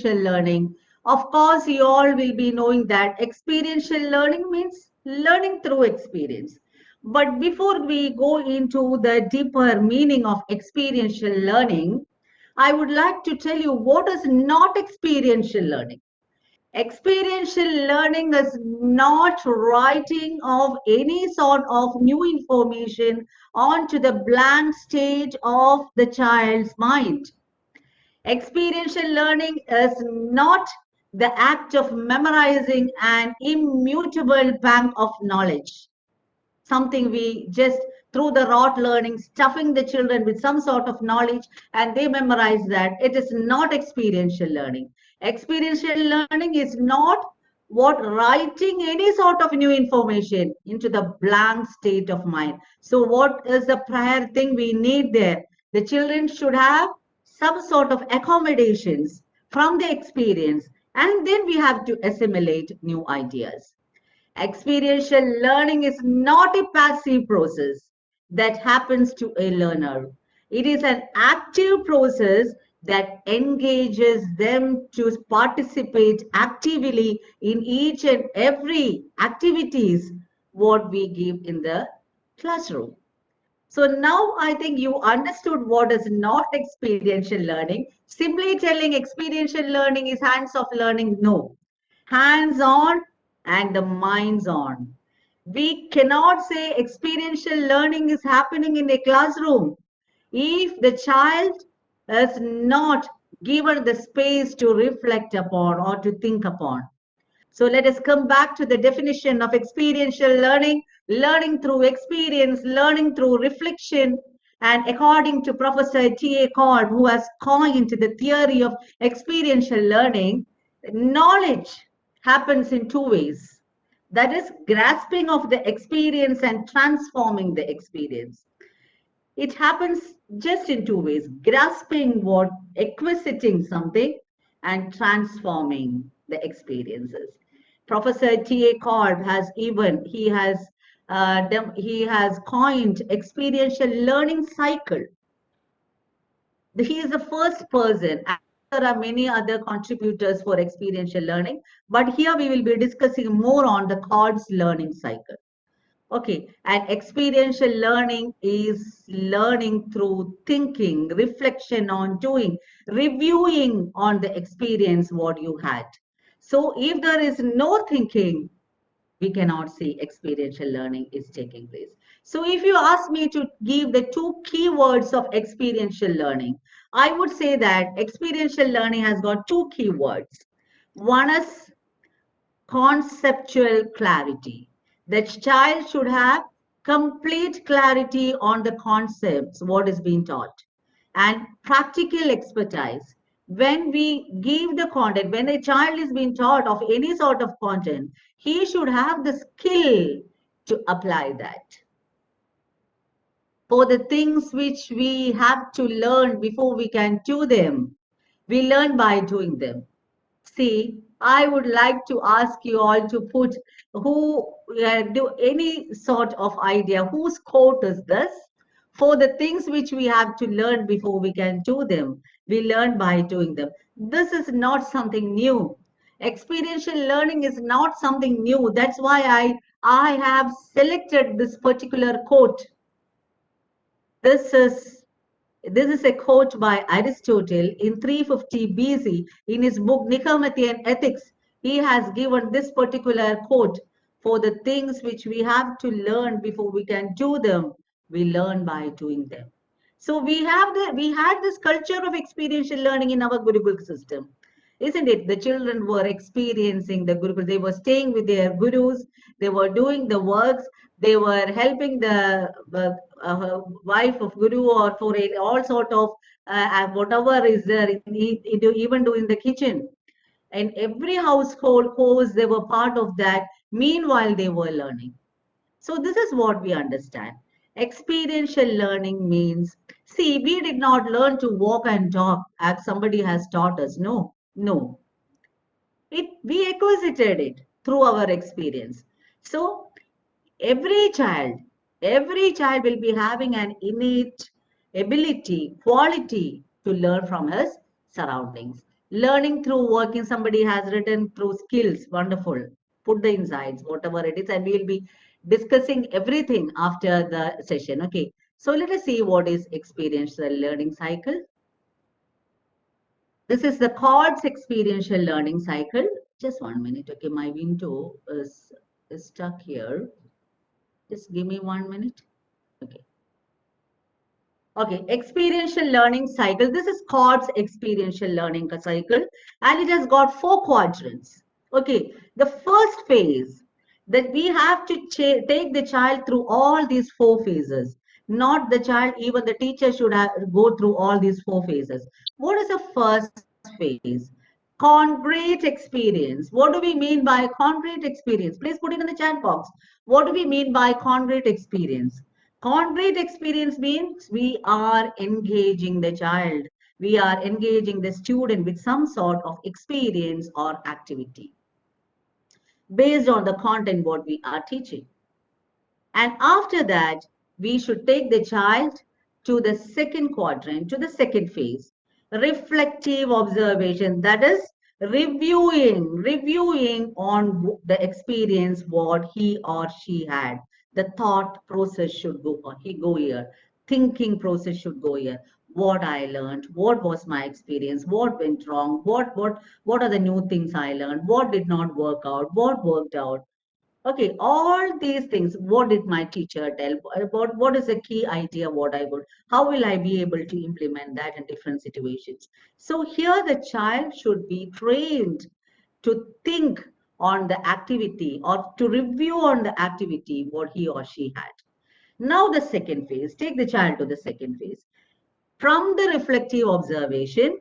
learning. Of course, you all will be knowing that experiential learning means learning through experience. But before we go into the deeper meaning of experiential learning, I would like to tell you what is not experiential learning. Experiential learning is not writing of any sort of new information onto the blank stage of the child's mind. Experiential learning is not the act of memorizing an immutable bank of knowledge, something we just through the rote learning, stuffing the children with some sort of knowledge and they memorize that. It is not experiential learning. Experiential learning is not what writing any sort of new information into the blank state of mind. So what is the prior thing we need there? The children should have some sort of accommodations from the experience, and then we have to assimilate new ideas. Experiential learning is not a passive process that happens to a learner. It is an active process that engages them to participate actively in each and every activities what we give in the classroom. So now I think you understood what is not experiential learning. Simply telling experiential learning is hands-off learning, no. Hands-on and the minds on. We cannot say experiential learning is happening in a classroom if the child is not given the space to reflect upon or to think upon. So let us come back to the definition of experiential learning, learning through experience, learning through reflection. And according to Professor T.A. Cobb, who has coined the theory of experiential learning, knowledge happens in two ways. That is grasping of the experience and transforming the experience. It happens just in two ways: grasping what, acquisiting something, and transforming the experiences. Professor T.A. Cobb has even he has coined experiential learning cycle. He is the first person. There are many other contributors for experiential learning, but here we will be discussing more on the Cobb's learning cycle. Okay, and experiential learning is learning through thinking, reflection on doing, reviewing on the experience what you had. So if there is no thinking, we cannot see experiential learning is taking place. So if you ask me to give the two keywords of experiential learning, I would say that experiential learning has got two keywords. One is conceptual clarity. The child should have complete clarity on the concepts, what is being taught, and practical expertise. When we give the content, when a child is being taught of any sort of content, he should have the skill to apply that. For the things which we have to learn before we can do them, we learn by doing them. See, I would like to ask you all to put who do any sort of idea whose quote is this? For the things which we have to learn before we can do them, we learn by doing them. This is not something new. Experiential learning is not something new. That's why I have selected this particular quote. This is this is a quote by Aristotle in 350 BC in his book Nicomachean Ethics. He has given this particular quote: for the things which we have to learn before we can do them, we learn by doing them. So we had this culture of experiential learning in our Gurukul system, isn't it? The children were experiencing the Gurukul. They were staying with their gurus. They were doing the works. They were helping the wife of guru or for all sort of whatever is there, even doing the kitchen. And every household course, they were part of that. Meanwhile, they were learning. So this is what we understand. Experiential learning means, see, we did not learn to walk and talk as somebody has taught us. No, no. We acquisited it through our experience. So every child, every child will be having an innate ability, quality to learn from his surroundings. Learning through working, somebody has written through skills. Wonderful. Put the insights, whatever it is, and we will be discussing everything after the session. Okay. So let us see what is experiential learning cycle. This is the CORDS experiential learning cycle. Just 1 minute. Okay, my window is stuck here. Just give me 1 minute. Okay. Okay, experiential learning cycle. This is CORDS experiential learning cycle, and it has got 4 quadrants. Okay, the first phase that we have to take the child through all these 4 phases. Not the child, even the teacher should have, go through all these 4 phases. What is the first phase? Concrete experience. What do we mean by concrete experience? Please put it in the chat box. What do we mean by concrete experience? Concrete experience means we are engaging the child. We are engaging the student with some sort of experience or activity based on the content what we are teaching. And after that, we should take the child to the second quadrant, to the second phase, reflective observation. That is reviewing on the experience what he or she had. The thought process should go here. Thinking process should go here. What I learned, what was my experience, what went wrong, what are the new things I learned, what did not work out, what worked out. Okay, all these things, what did my teacher tell? What is the key idea? What I would, how will I be able to implement that in different situations? So here the child should be trained to think on the activity or to review on the activity what he or she had. Now the second phase, take the child to the second phase. From the reflective observation,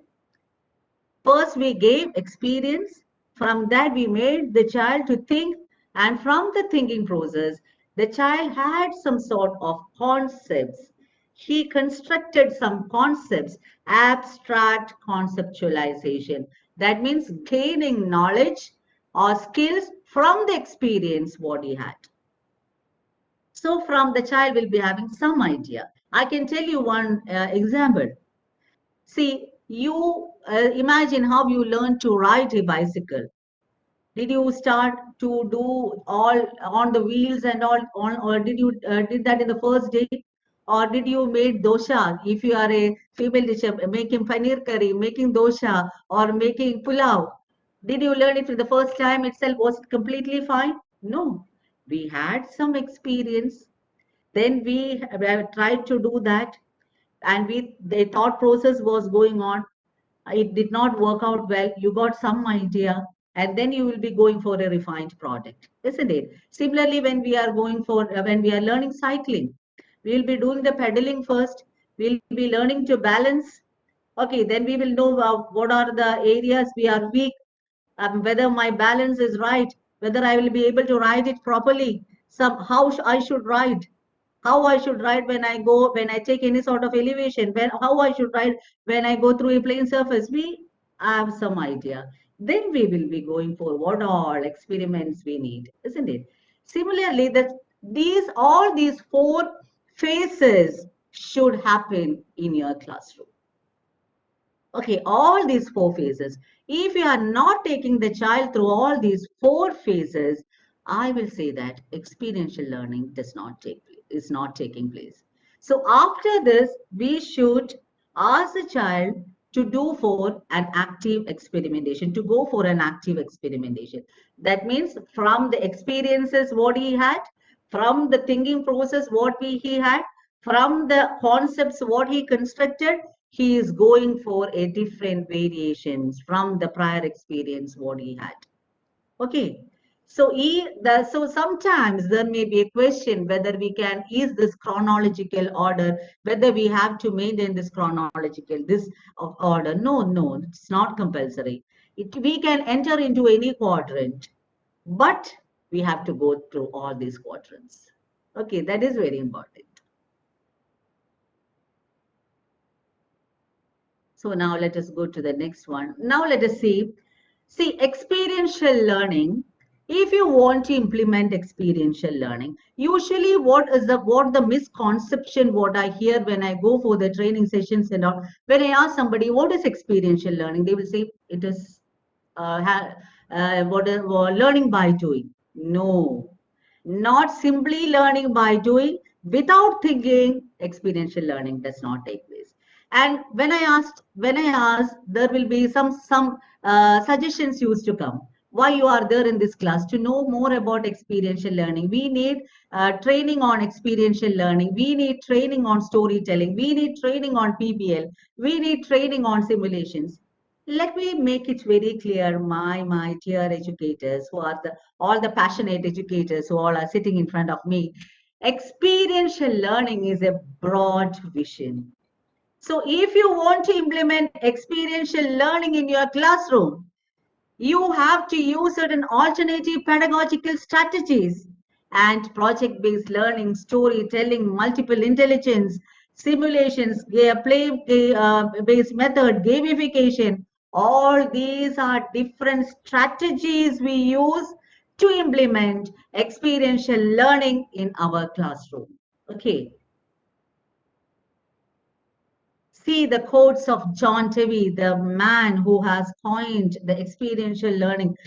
first, we gave experience. From that, we made the child to think. And from the thinking process, the child had some sort of concepts. He constructed some concepts, abstract conceptualization. That means gaining knowledge or skills from the experience what he had. So from the child will be having some idea. I can tell you one example. See, you imagine how you learn to ride a bicycle. Did you start to do all on the wheels and all on, or did you did that in the first day, or did you make dosha? If you are a female teacher, making paneer curry, making dosha, or making pulao, did you learn it for the first time itself? Was it completely fine? No, we had some experience. Then we tried to do that, and the thought process was going on. It did not work out well. You got some idea, and then you will be going for a refined product, isn't it? Similarly, when we are going for when we are learning cycling, we will be doing the pedaling first. We'll be learning to balance. Okay, then we will know what are the areas we are weak, whether my balance is right, whether I will be able to ride it properly, how I should ride, how I should ride when I go, when I take any sort of elevation, how I should ride when I go through a plain surface. We have some idea. Then we will be going for what all experiments we need, isn't it? Similarly, that all these 4 phases should happen in your classroom. Okay, all these 4 phases. If you are not taking the child through all these 4 phases, I will say that experiential learning is not taking place. So after this, we should ask the child to do for an active experimentation, to go for an active experimentation. That means from the experiences what he had, from the thinking process he had, from the concepts what he constructed, he is going for a different variations from the prior experience what he had. Okay. So sometimes there may be a question whether we can is this chronological order, whether we have to maintain this chronological this order. No, it's not compulsory. We can enter into any quadrant, but we have to go through all these quadrants. Okay, that is very important. So now let us go to the next one. Now let us see. See, experiential learning If you want to implement experiential learning, usually what the misconception what I hear when I go for the training sessions and all, when I ask somebody what is experiential learning, they will say it is what is learning by doing. No, not simply learning by doing. Without thinking, experiential learning does not take place. And when I asked, there will be some suggestions used to come. Why you are there in this class? To know more about experiential learning. We need training on experiential learning. We need training on storytelling. We need training on PBL. We need training on simulations. Let me make it very clear, my dear educators, who are all the passionate educators who all are sitting in front of me. Experiential learning is a broad vision. So if you want to implement experiential learning in your classroom, you have to use certain alternative pedagogical strategies and project based learning, storytelling, multiple intelligence, simulations, play based method, gamification. All these are different strategies we use to implement experiential learning in our classroom. Okay. See the quotes of John Dewey, the man who has coined the experiential learning.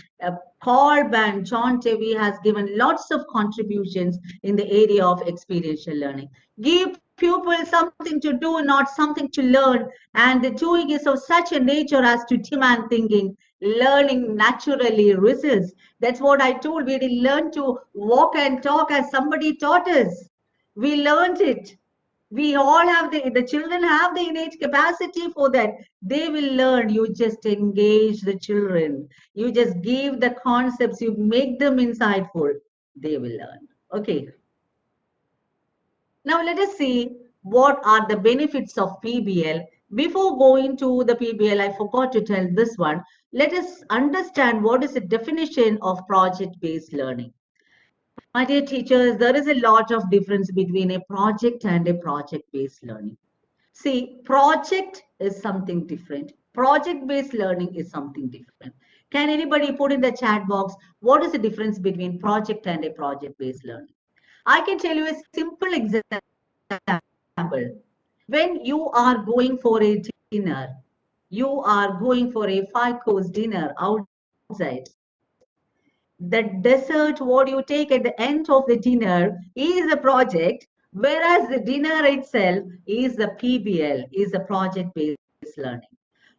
Paul Ban, John Dewey has given lots of contributions in the area of experiential learning. Give pupils something to do, not something to learn, and the doing is of such a nature as to demand thinking. Learning naturally results. That's what I told. We didn't learn to walk and talk as somebody taught us. We learned it. We all have the children have the innate capacity for that. They will learn. You just engage the children. You just give the concepts. You make them insightful. They will learn. Okay. Now let us see what are the benefits of PBL. Before going to the PBL, I forgot to tell this one. Let us understand what is the definition of project-based learning. My dear teachers, there is a lot of difference between a project and a project-based learning. See, project is something different. Project-based learning is something different. Can anybody put in the chat box what is the difference between project and a project-based learning? I can tell you a simple example. When you are going for a dinner, you are going for a five-course dinner outside. The dessert, what you take at the end of the dinner, is a project, whereas the dinner itself is the PBL, is the project-based learning.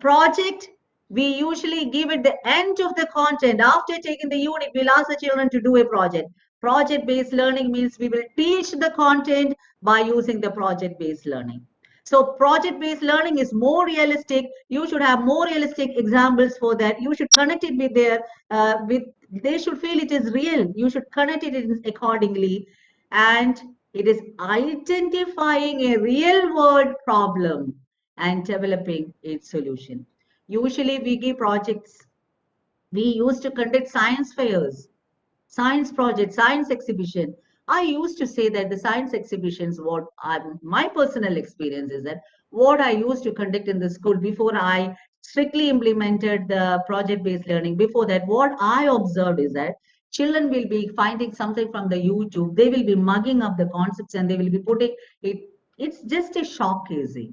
Project, we usually give at the end of the content. After taking the unit, we'll ask the children to do a project. Project-based learning means we will teach the content by using the project-based learning. So project-based learning is more realistic. You should have more realistic examples for that. You should connect it with with they should feel it is real. You should connect it accordingly. And it is identifying a real world problem and developing its solution. Usually we give projects. We used to conduct science fairs, science project, science exhibition. I used to say that the science exhibitions, my personal experience is that what I used to conduct in the school before I strictly implemented the project-based learning, before that, what I observed is that children will be finding something from the YouTube. They will be mugging up the concepts and they will be putting it. It's just a showcasing.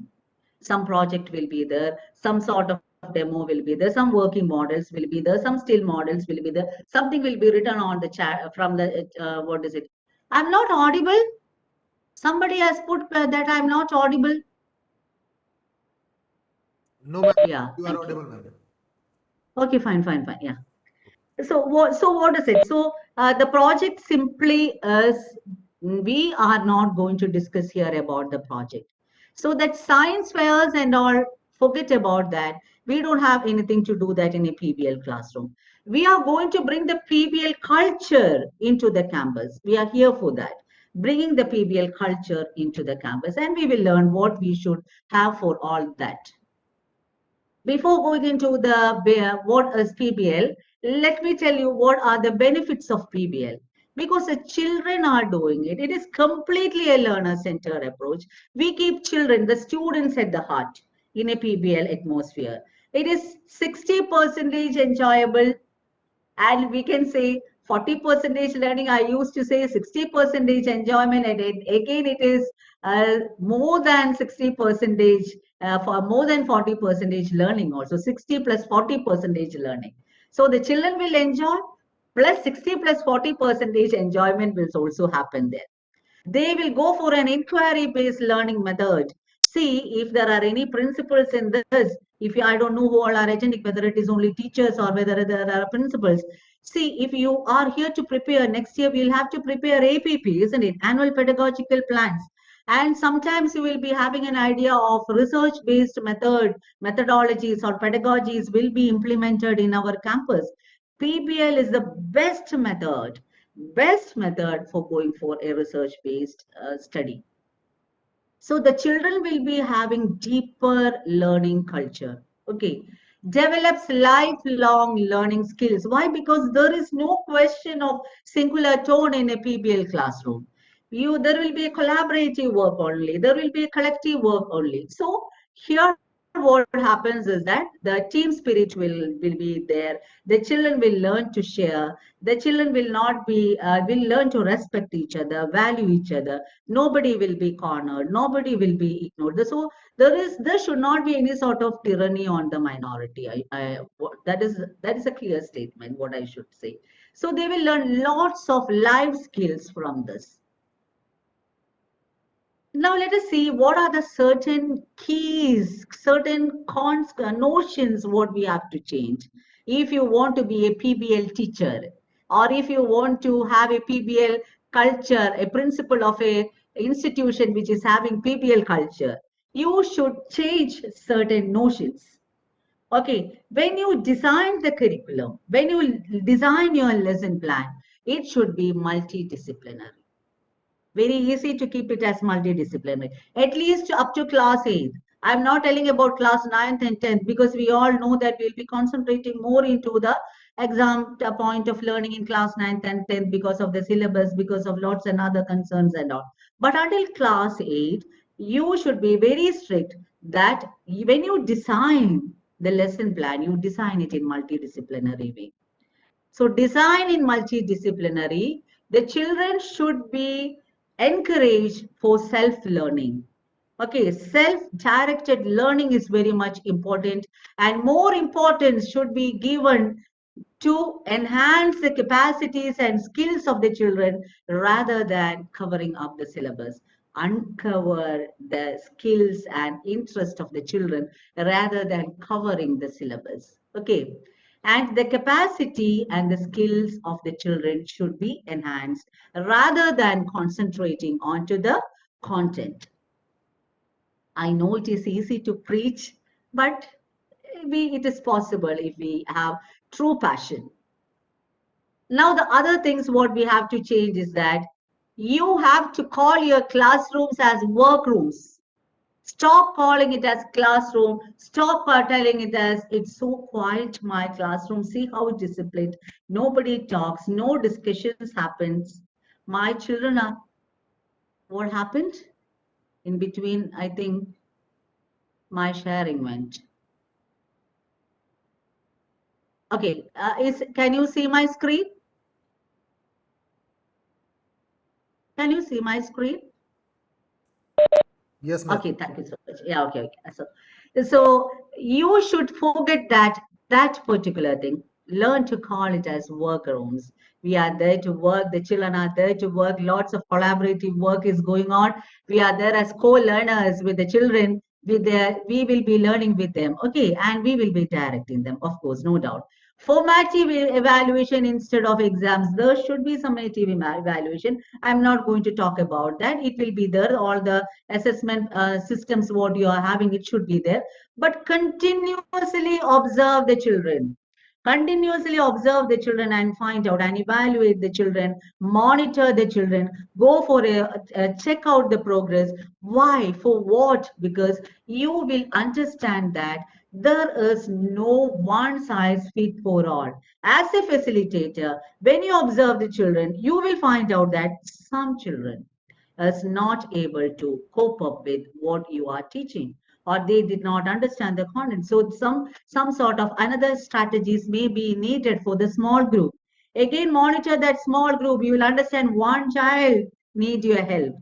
Some project will be there, some sort of demo will be there, some working models will be there, some still models will be there, something will be written on the chat from the what is it? I'm not audible. Somebody has put that I'm not audible. No, ma'am. Yeah, You are thank you. audible, ma'am. Okay, fine. Yeah. So what is it? So the project simply is, we are not going to discuss here about the project. So that science fairs and all, forget about that. We don't have anything to do that in a PBL classroom. We are going to bring the PBL culture into the campus. We are here for that, bringing the PBL culture into the campus, and we will learn what we should have for all that. Before going into what is PBL, let me tell you what are the benefits of PBL. Because the children are doing it. It is completely a learner-centered approach. We keep children, the students at the heart in a PBL atmosphere. It is 60% enjoyable And we can say 40% learning. I used to say 60% enjoyment, and again it is more than 60% for more than 40% learning also, 60 plus 40% learning. So the children will enjoy, plus 60 plus 40% enjoyment will also happen there. They will go for an inquiry based learning method. See if there are any principles in this. If I don't know who all are attending, whether it is only teachers or whether there are principals. See, if you are here to prepare next year, we'll have to prepare APP, isn't it? Annual pedagogical plans. And sometimes you will be having an idea of research based methodologies or pedagogies will be implemented in our campus. PBL is the best method for going for a research based study. So the children will be having deeper learning culture. Okay. Develops lifelong learning skills. Why? Because there is no question of singular tone in a PBL classroom. There will be a collaborative work only. There will be a collective work only. So here what happens is that the team spirit will be there. The children will learn to share. The children will not be will learn to respect each other, value each other. Nobody will be cornered. Nobody will be ignored. So there should not be any sort of tyranny on the minority. That is a clear statement. What I should say. So they will learn lots of life skills from this. Now let us see what are the certain keys, certain notions what we have to change. If you want to be a PBL teacher, or if you want to have a PBL culture, a principal of a institution which is having PBL culture, you should change certain notions. Okay, when you design the curriculum, when you design your lesson plan, it should be multidisciplinary. Very easy to keep it as multidisciplinary, at least up to class 8. I'm not telling about class 9th and 10th because we all know that we'll be concentrating more into the exam point of learning in class 9th and 10th because of the syllabus, because of lots and other concerns and all. But until class 8, you should be very strict that when you design the lesson plan, you design it in multidisciplinary way. So design in multidisciplinary, the children should be encouraged for self-learning. Okay, self-directed learning is very much important, and more importance should be given to enhance the capacities and skills of the children rather than covering up the syllabus. Uncover the skills and interest of the children rather than covering the syllabus. Okay. And the capacity and the skills of the children should be enhanced rather than concentrating onto the content. I know it is easy to preach, but it is possible if we have true passion. Now, the other things what we have to change is that you have to call your classrooms as workrooms. Stop calling it as classroom. Stop telling it as it's so quiet, my classroom. See how disciplined. Nobody talks. No discussions happens. My children are. What happened in between? I think my sharing went. Okay. Can you see my screen? Can you see my screen? Yes, ma'am. Okay, thank you so much. Yeah, okay, okay. So you should forget that particular thing. Learn to call it as workrooms. We are there to work. The children are there to work. Lots of collaborative work is going on. We are there as co-learners with the children. We will be learning with them. Okay, and we will be directing them, of course, no doubt. Formative evaluation instead of exams. There should be summative evaluation. I'm not going to talk about that. It will be there. All the assessment systems what you are having, it should be there. But continuously observe the children. Continuously observe the children and find out and evaluate the children, monitor the children, go for a check out the progress. Why? For what? Because you will understand that there is no one size fit for all. As a facilitator, when you observe the children, you will find out that some children is not able to cope up with what you are teaching, or they did not understand the content. So some sort of another strategies may be needed for the small group. Again, monitor that small group. You will understand one child need your help.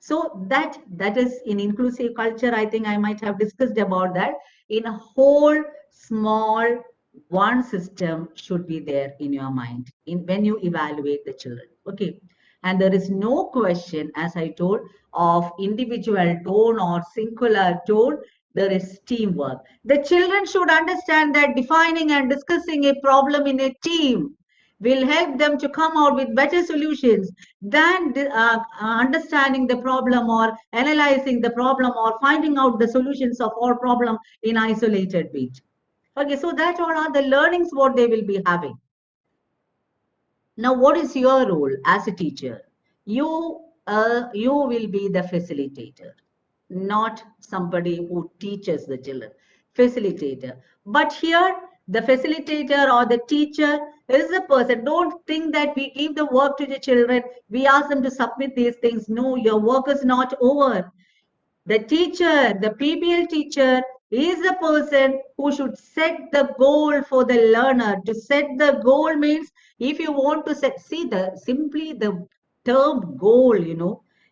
So that is in inclusive culture. I think I might have discussed about that. In a whole small one system should be there in your mind in when you evaluate the children. Okay. And there is no question, as I told, of individual tone or singular tone. There is teamwork. The children should understand that defining and discussing a problem in a team will help them to come out with better solutions than understanding the problem or analyzing the problem or finding out the solutions of all problem in isolated bit. Okay, so that all are the learnings what they will be having. Now, what is your role as a teacher? You will be the facilitator, not somebody who teaches the children. Facilitator. But here, the facilitator or the teacher is the person. Don't think that we give the work to the children. We ask them to submit these things. No, your work is not over. The teacher, the PBL teacher, is the person who should set the goal for the learner. To set the goal means if you want to set, see the simply the term goal,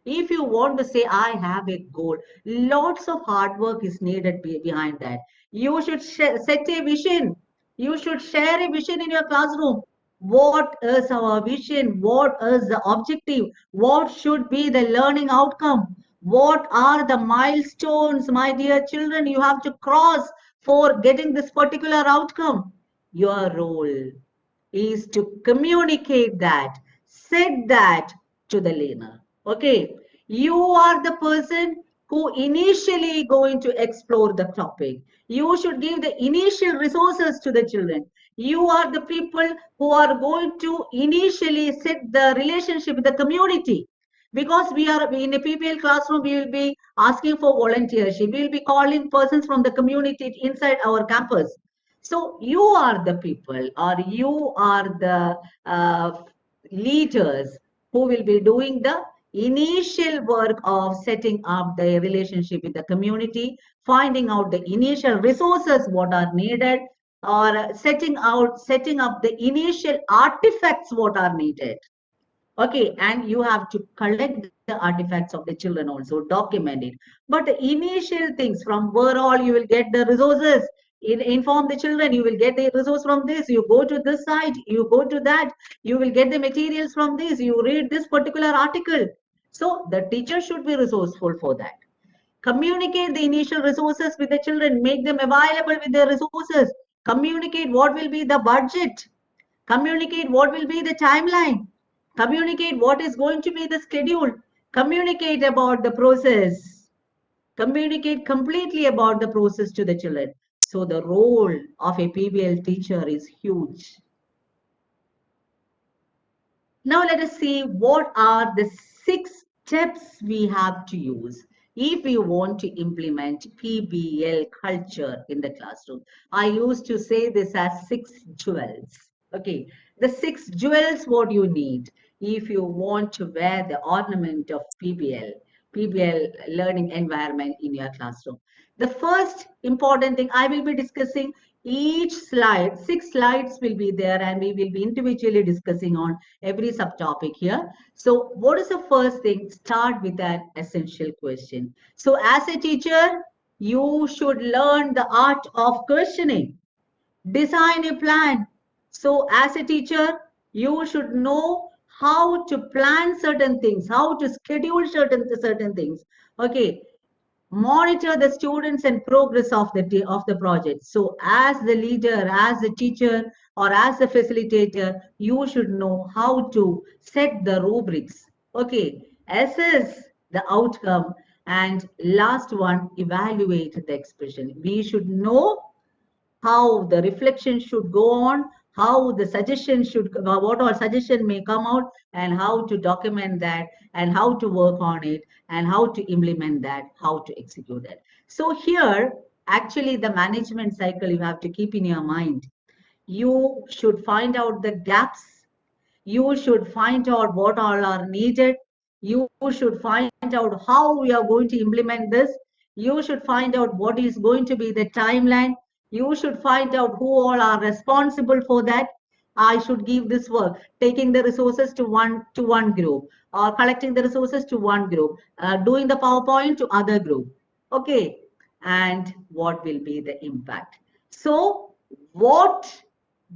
if you want to say, I have a goal, lots of hard work is needed behind that. You should set a vision. You should share a vision in your classroom. What is our vision? What is the objective? What should be the learning outcome? What are the milestones, my dear children, you have to cross for getting this particular outcome? Your role is to communicate that, set that to the learner. Okay, you are the person who initially going to explore the topic. You should give the initial resources to the children. You are the people who are going to initially set the relationship with the community. Because we are in a PBL classroom, we will be asking for volunteership. We will be calling persons from the community inside our campus. So you are the people, or you are the leaders who will be doing the initial work of setting up the relationship with the community, finding out the initial resources what are needed, or setting up the initial artifacts what are needed. Okay, and you have to collect the artifacts of the children also, document it. But the initial things from where all you will get the resources, inform the children, you will get the resource from this, you go to this site, you go to that, you will get the materials from this, you read this particular article. So the teacher should be resourceful for that. Communicate the initial resources with the children, make them available with the resources, communicate what will be the budget, communicate what will be the timeline, communicate what is going to be the schedule, communicate about the process, communicate completely about the process to the children. So the role of a PBL teacher is huge. Now let us see what are the 6 steps we have to use if we want to implement PBL culture in the classroom. I used to say this as 6 jewels. Okay, the 6 jewels what you need if you want to wear the ornament of PBL learning environment in your classroom. The first important thing I will be discussing each slide, 6 slides will be there, and we will be individually discussing on every subtopic here. So what is the first thing? Start with an essential question. So as a teacher, you should learn the art of questioning. Design a plan. So as a teacher, you should know how to plan certain things, how to schedule certain things. Okay, monitor the students and progress of the project. So as the leader, as the teacher, or as the facilitator, you should know how to set the rubrics. Okay, assess the outcome, and last one, evaluate the expression. We should know how the reflection should go on, how the suggestion should, what all suggestion may come out, and how to document that, and how to work on it, and how to implement that, how to execute it. So here, actually, the management cycle you have to keep in your mind. You should find out the gaps. You should find out what all are needed. You should find out how we are going to implement this. You should find out what is going to be the timeline. You should find out who all are responsible for that. I should give this work, taking the resources to one group, or collecting the resources to one group, doing the PowerPoint to other group. Okay, and what will be the impact? So, what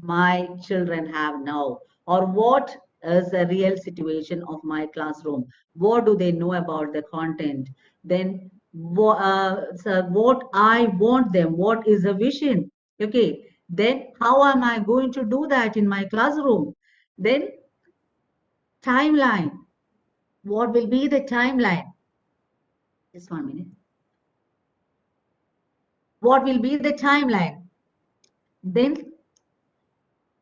my children have now, or what is the real situation of my classroom? What do they know about the content? Then so what I want them, what is the vision? Okay, then how am I going to do that in my classroom? Then timeline. What will be the timeline? Just 1 minute. What will be the timeline? Then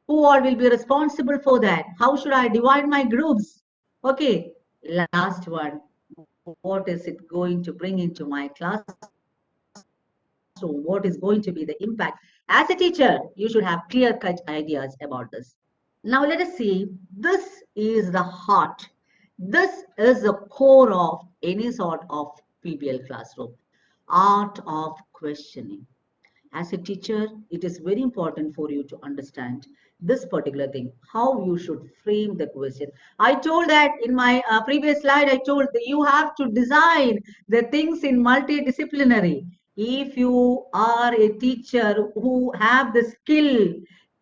who all will be responsible for that? How should I divide my groups? Okay, last one. What is it going to bring into my classroom? What is going to be the impact? As a teacher, you should have clear-cut ideas about this. Now let us see. This is the heart. This is the core of any sort of PBL classroom. Art of questioning. As a teacher, it is very important for you to understand this particular thing, how you should frame the question. I told that in my previous slide, I told that you have to design the things in multidisciplinary. If you are a teacher who have the skill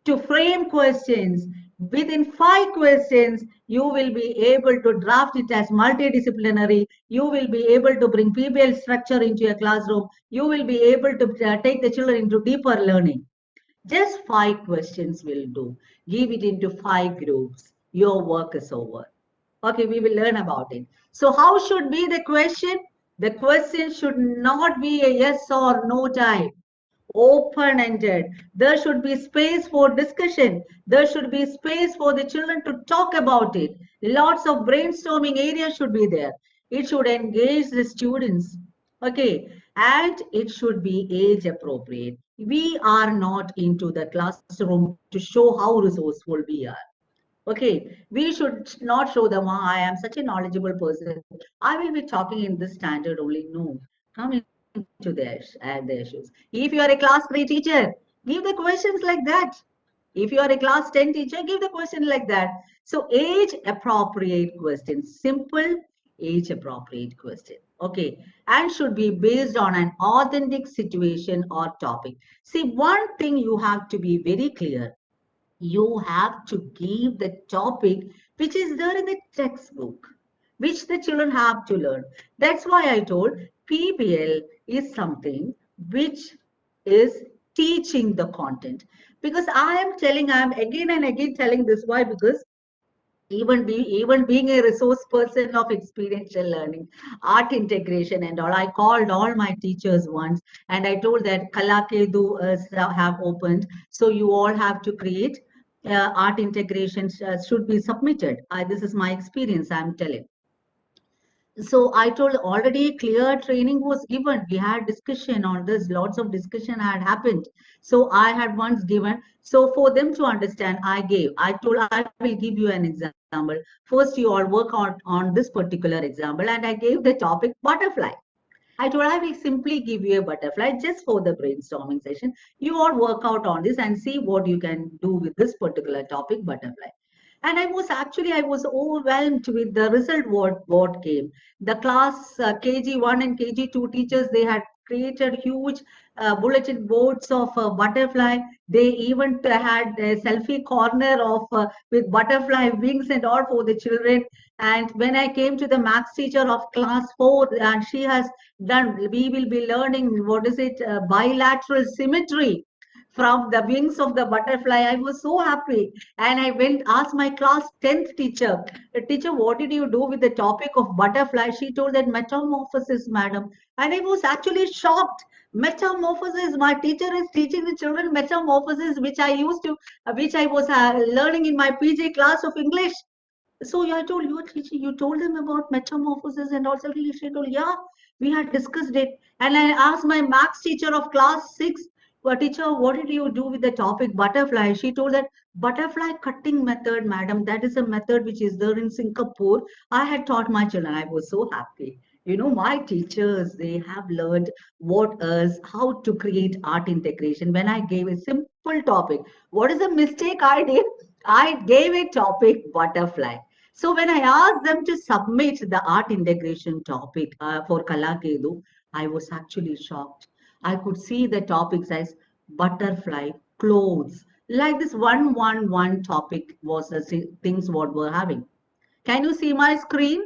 to frame questions, within 5 questions, you will be able to draft it as multidisciplinary. You will be able to bring PBL structure into your classroom. You will be able to take the children into deeper learning. Just 5 questions will do. Give it into 5 groups. Your work is over. Okay, we will learn about it. So how should be the question? The question should not be a yes or no type. Open ended. There should be space for discussion. There should be space for the children to talk about it. Lots of brainstorming areas should be there. It should engage the students. Okay, and it should be age appropriate. We are not into the classroom to show how resourceful we are. Okay, we should not show them, "Ah, I am such a knowledgeable person. I will be talking in this standard only." No, come into their shoes. If you are a class 3 teacher, give the questions like that. If you are a class 10 teacher, give the question like that. So age appropriate questions, simple age appropriate question. Okay, and should be based on an authentic situation or topic. See, one thing you have to be very clear, you have to give the topic which is there in the textbook, which the children have to learn. That's why I told PBL is something which is teaching the content. Because I am telling, I am again and again telling this. Why? Because even being a resource person of experiential learning, art integration and all, I called all my teachers once and I told that Kalakedu have opened, so you all have to create art integrations should be submitted. This is my experience, I'm telling. So I told already clear training was given. We had discussion on this. Lots of discussion had happened. So I had once given. So for them to understand, I gave. I told I will give you an example. First, you all work on this particular example, and I gave the topic butterfly. I told I will simply give you a butterfly just for the brainstorming session. You all work out on this and see what you can do with this particular topic, butterfly. And I was overwhelmed with the result what came. The class KG1 and KG2 teachers, they had created huge bulletin boards of butterfly. They even had a selfie corner of with butterfly wings and all for the children. And when I came to the maths teacher of class 4, and she has done, we will be learning what is it, bilateral symmetry from the wings of the butterfly. I was so happy. And I went, asked my class 10th teacher, teacher, what did you do with the topic of butterfly? She told that metamorphosis, madam. And I was actually shocked. Metamorphosis. My teacher is teaching the children metamorphosis, which I was learning in my PG class of English. So yeah, I told you, teacher, you told them about metamorphosis and also she told, yeah, we had discussed it. And I asked my maths teacher of class 6, well, teacher, what did you do with the topic butterfly? She told that butterfly cutting method, madam, that is a method which is there in Singapore. I had taught my children. I was so happy. My teachers, they have learned what is how to create art integration. When I gave a simple topic, what is the mistake I did? I gave a topic butterfly. So when I asked them to submit the art integration topic for Kalakedu, I was actually shocked. I could see the topics as butterfly, clothes, like this one topic was the things what we're having. Can you see my screen?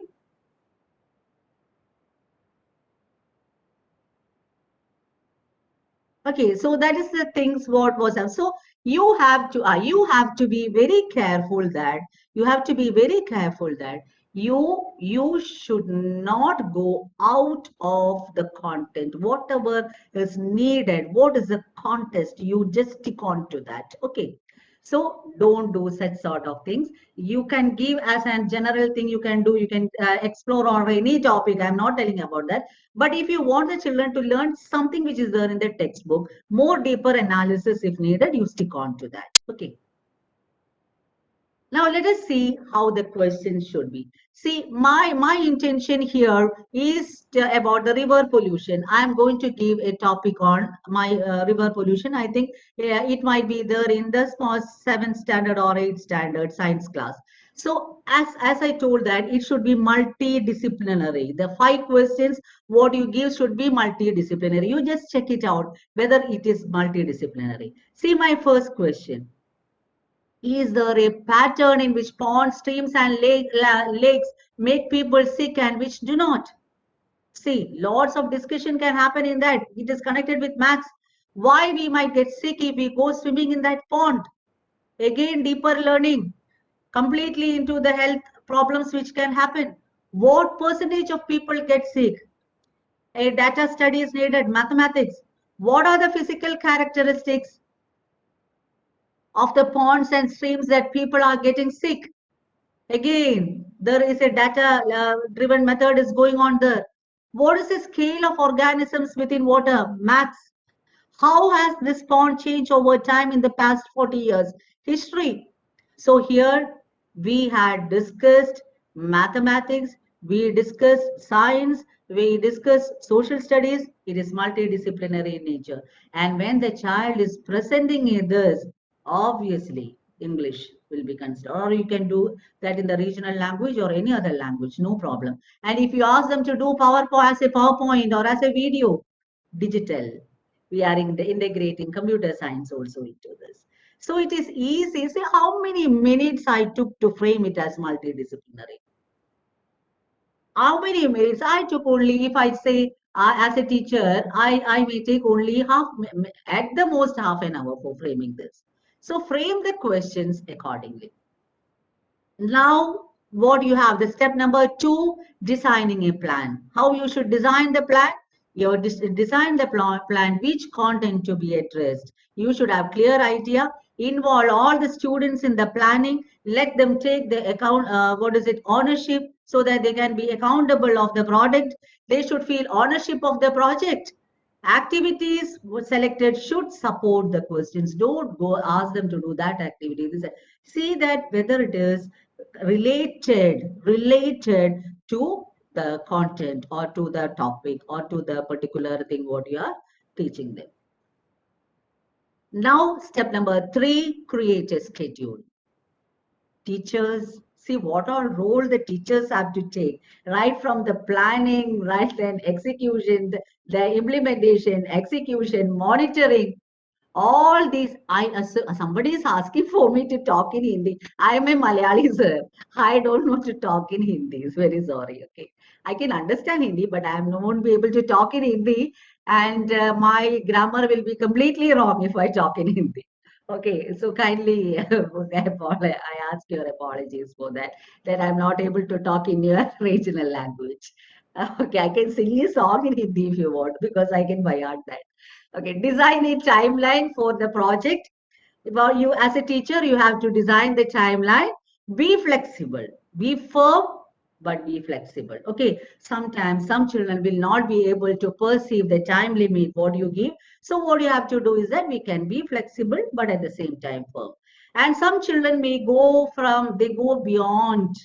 Okay, so that is the things what was up. So you have to be very careful that you should not go out of the content. Whatever is needed, what is the context, you just stick on to that. Okay. So don't do such sort of things. You can give as a general thing you can do. You can explore on any topic. I'm not telling about that, but if you want the children to learn something which is there in the textbook, more deeper analysis if needed, you stick on to that. Okay. Now let us see how the question should be. See, my intention here is about the river pollution. I am going to give a topic on my river pollution. I think it might be there in the small 7th standard or 8th standard science class. So as I told that it should be multidisciplinary. The 5 questions what you give should be multidisciplinary. You just check it out whether it is multidisciplinary. See my first question. Is there a pattern in which ponds, streams, and lakes make people sick and which do not? See, lots of discussion can happen in that. It is connected with maths. Why we might get sick if we go swimming in that pond? Again, deeper learning, completely into the health problems which can happen. What percentage of people get sick? A data study is needed. Mathematics. What are the physical characteristics of the ponds and streams that people are getting sick? Again, there is a data driven method is going on there. What is the scale of organisms within water? Maths. How has this pond changed over time in the past 40 years? History. So here we had discussed mathematics, we discussed science, we discussed social studies. It is multidisciplinary in nature. And when the child is presenting in this, obviously English will be considered. Or you can do that in the regional language or any other language, no problem. And if you ask them to do PowerPoint as a PowerPoint or as a video, digital, we are in the integrating computer science also into this. So it is easy. See how many minutes I took to frame it as multidisciplinary. How many minutes I took only, if I say as a teacher, I may take only at the most half an hour for framing this. So frame the questions accordingly. Now, what you have, the step number 2, designing a plan. How you should design the plan? You design the plan, which content to be addressed. You should have clear idea, involve all the students in the planning, let them take the account, ownership, so that they can be accountable of the product. They should feel ownership of the project. Activities selected should support the questions. Don't go ask them to do that activity. See that whether it is related to the content or to the topic or to the particular thing what you are teaching them. Now step number 3, create a schedule. Teachers, see what all role the teachers have to take, right from the planning, right, then execution, the implementation, execution, monitoring, all these. Somebody is asking for me to talk in Hindi. I am a Malayali, sir. I don't know to talk in Hindi. It's very sorry. Okay, I can understand Hindi, but I won't be able to talk in Hindi, and my grammar will be completely wrong if I talk in Hindi. Okay, so kindly I ask your apologies for that, that I'm not able to talk in your regional language. Okay, I can sing a song in Hindi if you want, because I can buy out that. Okay, design a timeline for the project. Well, you as a teacher, you have to design the timeline. Be flexible, be firm, but be flexible. Okay, sometimes some children will not be able to perceive the time limit what you give. So what you have to do is that we can be flexible, but at the same time firm. And some children may go from, they go beyond.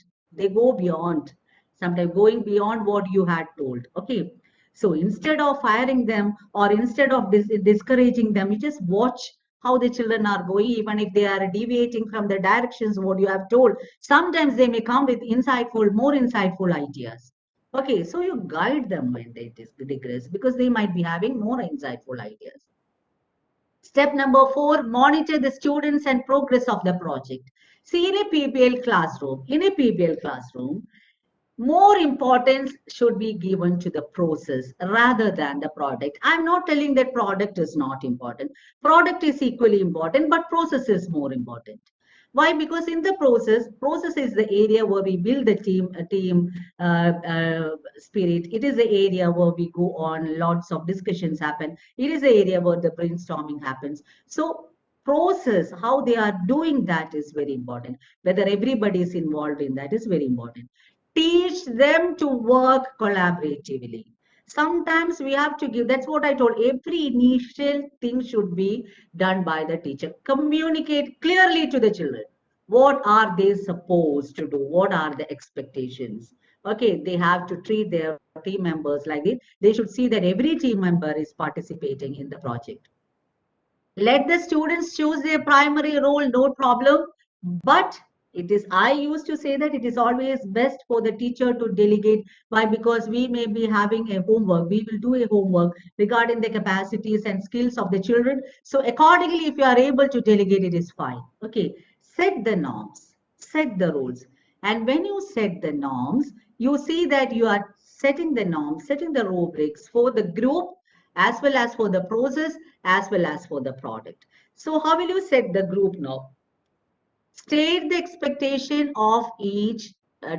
sometimes going beyond what you had told. Okay. So instead of firing them or instead of discouraging them, you just watch how the children are going, even if they are deviating from the directions what you have told. Sometimes they may come with more insightful ideas. Okay, so you guide them when they digress because they might be having more insightful ideas. Step number 4, monitor the students and progress of the project. See, in a PBL classroom, more importance should be given to the process rather than the product. I'm not telling that product is not important. Product is equally important, but process is more important. Why? Because in the process is the area where we build the team spirit. It is the area where we go on, lots of discussions happen. It is the area where the brainstorming happens. So process, how they are doing that is very important. Whether everybody is involved in that is very important. Teach them to work collaboratively. Sometimes we have to give, that's what I told, every initial thing should be done by the teacher. Communicate clearly to the children. What are they supposed to do? What are the expectations? Okay, they have to treat their team members like this. They should see that every team member is participating in the project. Let the students choose their primary role, no problem. But it is, I used to say that it is always best for the teacher to delegate. Why? Because we may be having a homework. We will do a homework regarding the capacities and skills of the children. So accordingly, if you are able to delegate, it is fine. Okay. Set the norms, set the rules. And when you set the norms, you see that you are setting the norms, setting the rubrics for the group as well as for the process as well as for the product. So how will you set the group now? State the expectation of each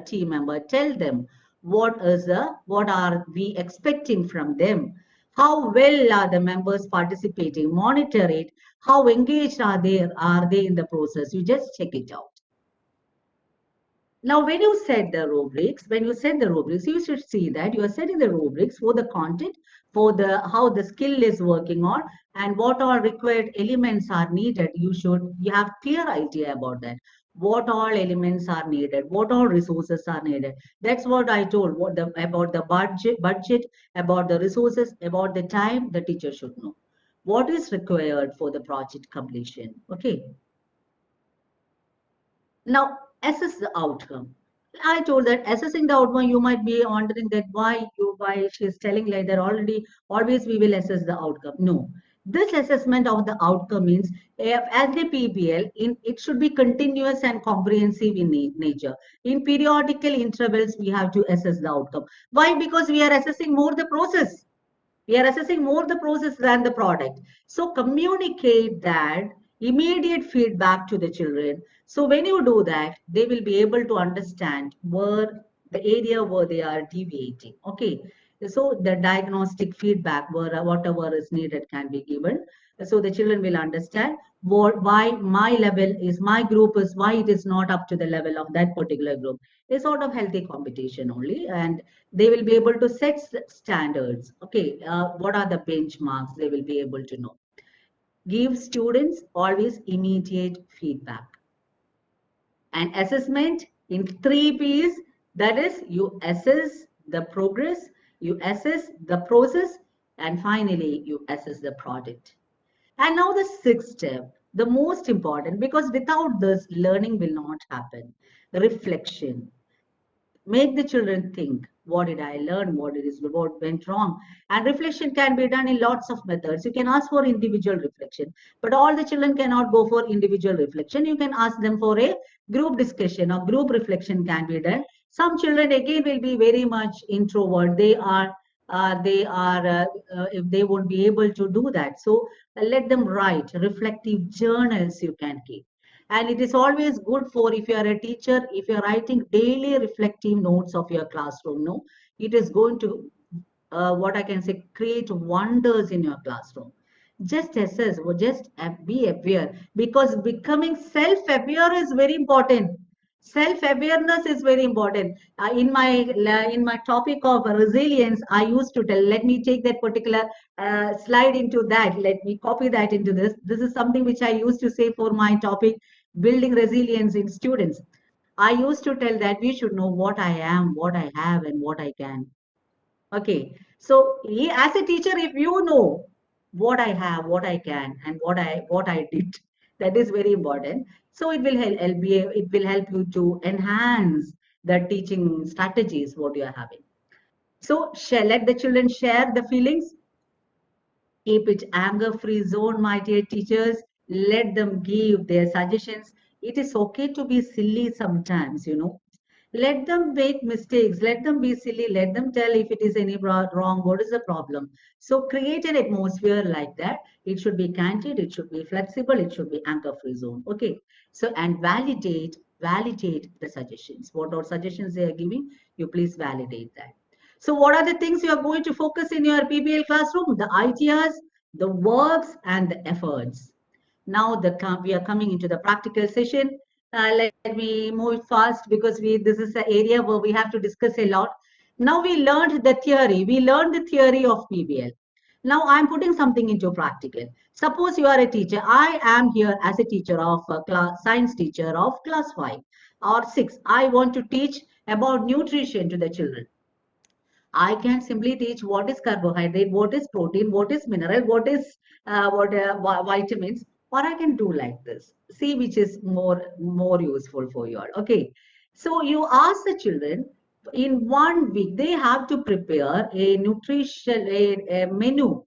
team member. Tell them what are we expecting from them. How well are the members participating? Monitor it. How engaged are they in the process? You just check it out. Now, when you set the rubrics, you should see that you are setting the rubrics for the content, for the how the skill is working on, and what all required elements are needed. You have clear idea about that. What all elements are needed, what all resources are needed. That's what I told. About the budget, about the resources, about the time, the teacher should know. What is required for the project completion? Okay. Now, assess the outcome. I told that assessing the outcome, you might be wondering that why she's telling like that already, always we will assess the outcome. No. This assessment of the outcome means as the PBL, it should be continuous and comprehensive in nature. In periodical intervals, we have to assess the outcome. Why? Because we are assessing more the process. We are assessing more the process than the product. So communicate that immediate feedback to the children. So when you do that, they will be able to understand where the area where they are deviating. Okay. So the diagnostic feedback, where whatever is needed can be given. So the children will understand why my group is why it is not up to the level of that particular group. It's sort of healthy competition only, and they will be able to set standards. Okay, what are the benchmarks? They will be able to know. Give students always immediate feedback. And assessment in 3 P's, that is, you assess the progress, you assess the process, and finally, you assess the product. And now the sixth step, the most important, because without this, learning will not happen. Reflection. Make the children think, what did I learn, what went wrong. And reflection can be done in lots of methods. You can ask for individual reflection, but all the children cannot go for individual reflection. You can ask them for a group discussion, or group reflection can be done. Some children again will be very much introvert. If they won't be able to do that, so let them write reflective journals. You can keep. And it is always good for, if you are a teacher, if you're writing daily reflective notes of your classroom, no, it is going to, what I can say, create wonders in your classroom. Just assess, or just be aware, because becoming self-aware is very important. Self-awareness is very important. In my topic of resilience, I used to tell. Let me take that particular slide into that. Let me copy that into this. This is something which I used to say for my topic, building resilience in students. I used to tell that we should know what I am, what I have, and what I can. Okay. So as a teacher, if you know what I have, what I can, and what I did, that is very important. So it will help you to enhance the teaching strategies what you are having. So let the children share the feelings. Keep it anger-free zone, my dear teachers. Let them give their suggestions. It is okay to be silly sometimes. Let them make mistakes. Let them be silly. Let them tell if it is any wrong, what is the problem. So create an atmosphere like that. It should be candid. It should be flexible. It should be anger-free zone. Okay. So and validate the suggestions. What are suggestions they are giving? You please validate that. So what are the things you are going to focus in your PBL classroom? The ideas, the works, and the efforts. Now we are coming into the practical session. Let me move fast because this is an area where we have to discuss a lot. Now we learned the theory. We learned the theory of PBL. Now I'm putting something into practical. Suppose you are a teacher. I am here as a teacher of science teacher of class 5 or 6. I want to teach about nutrition to the children. I can simply teach what is carbohydrate, what is protein, what is mineral, what vitamins, or I can do like this. See which is more useful for you all. Okay. So you ask the children in 1 week they have to prepare a nutrition a menu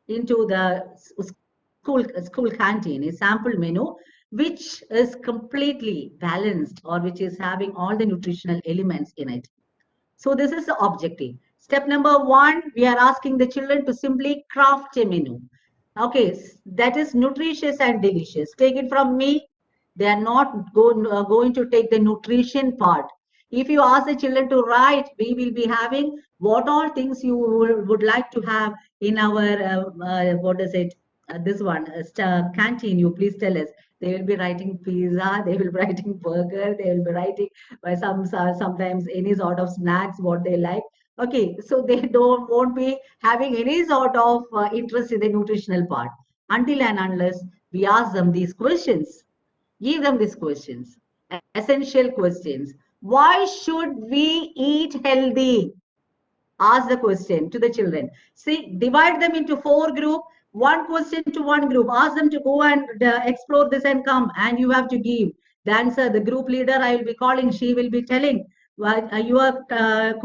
into the school canteen, a sample menu which is completely balanced or which is having all the nutritional elements in it. So this is the objective. Step number 1, we are asking the children to simply craft a menu. Okay, that is nutritious and delicious. Take it from me. They are not going to take the nutrition part. If you ask the children to write, we will be having what all things you would like to have in our, what is it, this one, canteen. You please tell us. They will be writing pizza, they will be writing burger, they will be writing sometimes any sort of snacks, what they like. Okay, so they don't won't be having any sort of interest in the nutritional part until and unless we ask them these questions. Give them these questions, essential questions. Why should we eat healthy? Ask the question to the children. See, divide them into 4 group, one question to one group. Ask them to go and explore this and come, and you have to give the answer. The group leader I will be calling, she will be telling what the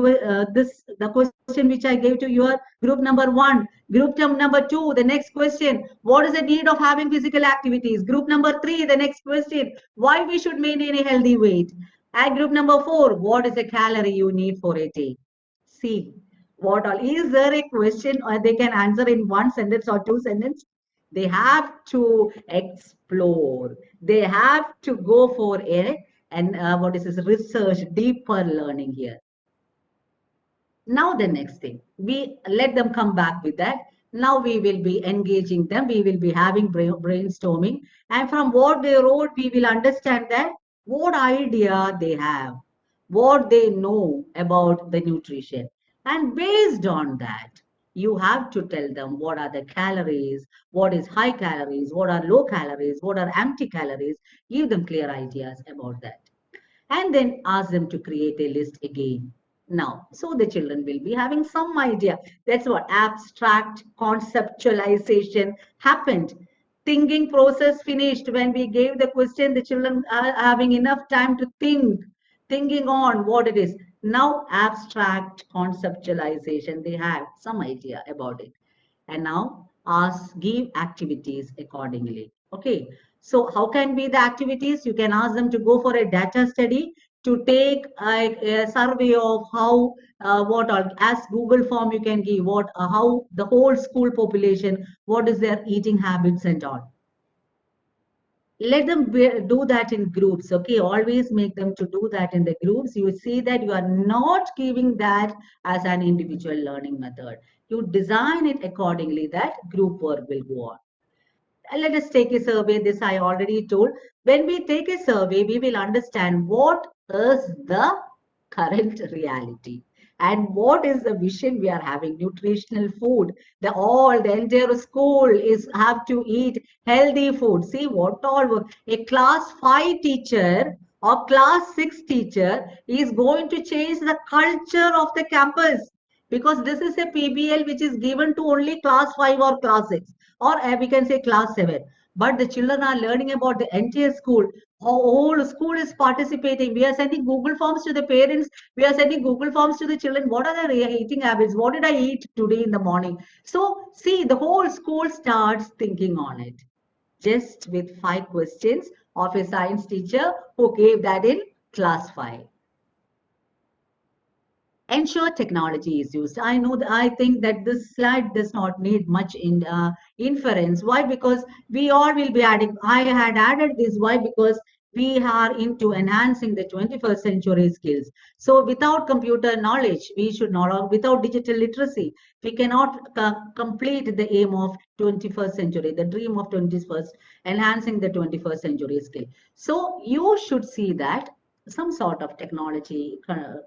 question which I gave to your group number 1, group number 2, the next question, what is the need of having physical activities? Group number 3, the next question, why we should maintain a healthy weight? And group number 4, what is the calorie you need for a day? See, what all is there a question or they can answer in one sentence or two sentences? They have to explore. They have to go for a and what is this research, deeper learning here. Now the next thing, we let them come back with that. Now we will be engaging them. We will be having brainstorming, and from what they wrote, we will understand that what idea they have, what they know about the nutrition, and based on that, you have to tell them what are the calories, what is high calories, what are low calories, what are empty calories. Give them clear ideas about that and then ask them to create a list again. Now, so the children will be having some idea. That's what abstract conceptualization happened. Thinking process finished. When we gave the question, the children are having enough time to thinking on what it is. Now, abstract conceptualization, they have some idea about it. And now give activities accordingly. Okay, so how can be the activities? You can ask them to go for a data study, to take a survey of how what all, as Google form you can give what how the whole school population, what is their eating habits and all. Let them do that in groups. Okay, always make them to do that in the groups. You see that you are not giving that as an individual learning method. You design it accordingly that group work will go on. Let us take a survey. This I already told. When we take a survey, we will understand what is the current reality and what is the vision we are having. Nutritional food. The entire school is have to eat healthy food. See what all a class 5 teacher or class 6 teacher is going to change the culture of the campus, because this is a PBL which is given to only class 5 or class 6, or we can say class 7. But the children are learning about the entire school. Whole school is participating. We are sending Google Forms to the parents. We are sending Google Forms to the children. What are their eating habits? What did I eat today in the morning? So, see, the whole school starts thinking on it, just with 5 questions of a science teacher who gave that in class 5. Ensure technology is used. I know that I think that this slide does not need much inference. Why? Because we all will be adding. I had added this. Why? Because we are into enhancing the 21st century skills. So without computer knowledge, we should not, without digital literacy, we cannot complete the aim of 21st century, the dream of 21st, enhancing the 21st century skill. So you should see that some sort of technology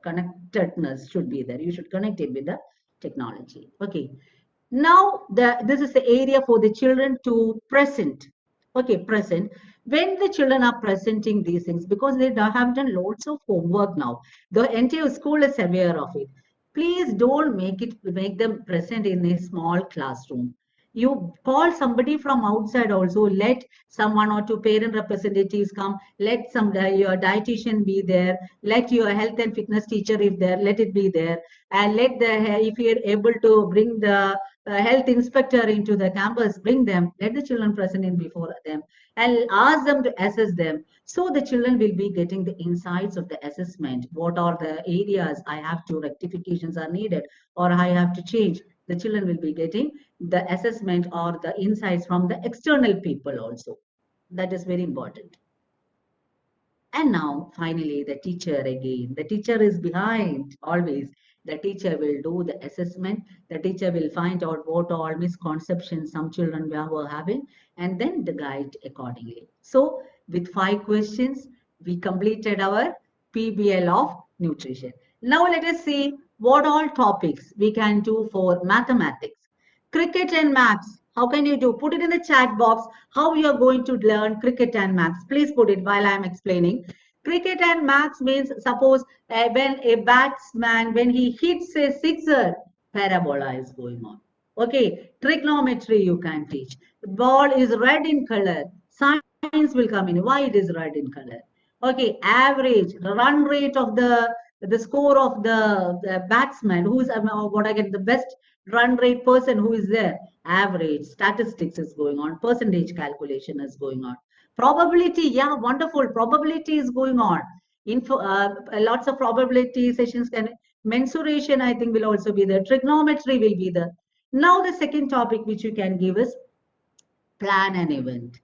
connectedness should be there. You should connect it with the technology. Okay. Now, this is the area for the children to present. Okay, present. When the children are presenting these things, because they have done lots of homework now, the entire school is aware of it. Please don't make them present in a small classroom. You call somebody from outside also. Let some one or two parent representatives come. Let your dietitian be there. Let your health and fitness teacher, if there, let it be there. And let if you're able to bring the health inspector into the campus, bring them, let the children present in before them, and ask them to assess them. So the children will be getting the insights of the assessment. What are the areas I have to rectifications are needed, or I have to change? The children will be getting the assessment or the insights from the external people also. That is very important. And now, finally, the teacher again. The teacher is behind always. The teacher will do the assessment. The teacher will find out what all misconceptions some children were having, and then the guide accordingly. So, with 5 questions, we completed our PBL of nutrition. Now, let us see what all topics we can do for mathematics. Cricket and maths. How can you do? Put it in the chat box how you are going to learn cricket and maths. Please put it while I am explaining. Cricket and maths means, suppose when a batsman, when he hits a sixer, parabola is going on. Okay, trigonometry you can teach. Ball is red in color. Science will come in. Why it is red in color? Okay, average run rate of the score of the batsman, who is what I get the best run rate person who is there. Average statistics is going on. Percentage calculation is going on. Probability, yeah, wonderful. Probability is going on. Lots of probability sessions can mensuration, I think, will also be there. Trigonometry will be there. Now, the second topic which you can give is plan an event.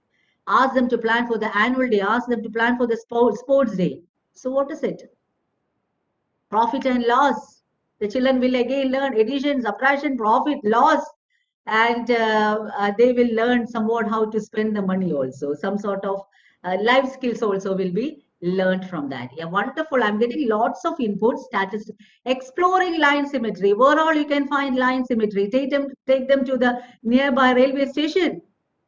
Ask them to plan for the annual day. Ask them to plan for the sports day. So, what is it? Profit and loss. The children will again learn addition, subtraction, profit, loss, and they will learn somewhat how to spend the money also. Some sort of life skills also will be learned from that. Yeah, wonderful. I'm getting lots of inputs. Statistics, exploring line symmetry. Where all you can find line symmetry. Take them to the nearby railway station,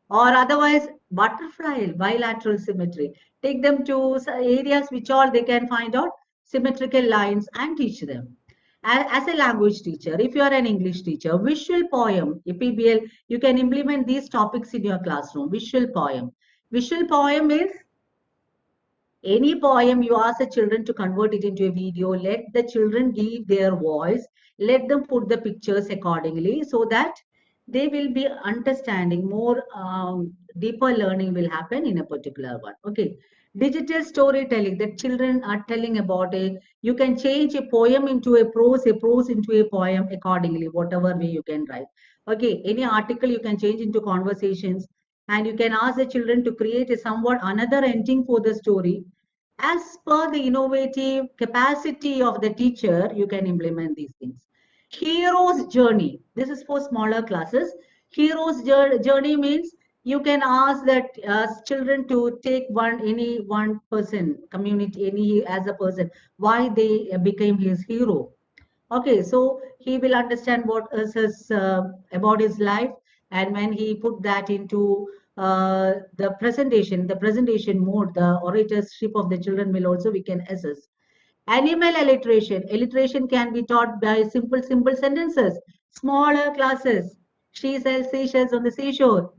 or otherwise butterfly bilateral symmetry. Take them to areas which all they can find out symmetrical lines and teach them. As a language teacher, if you are an English teacher, visual poem, a PBL, you can implement these topics in your classroom. Visual poem. Visual poem is any poem you ask the children to convert it into a video. Let the children give their voice. Let them put the pictures accordingly, so that they will be understanding more. Deeper learning will happen in a particular one. Okay. Digital storytelling, that children are telling about it. You can change a poem into a prose into a poem accordingly, whatever way you can write. Okay, any article you can change into conversations, and you can ask the children to create a somewhat another ending for the story. As per the innovative capacity of the teacher, you can implement these things. Hero's journey. This is for smaller classes. Hero's journey means you can ask that children to take any one person, community, any as a person, why they became his hero. Okay, so he will understand what is his about his life, and when he put that into the presentation mode, the oratorship of the children will also we can assess. Animal alliteration. Alliteration can be taught by simple sentences. Smaller classes. She sells seashells on the seashore.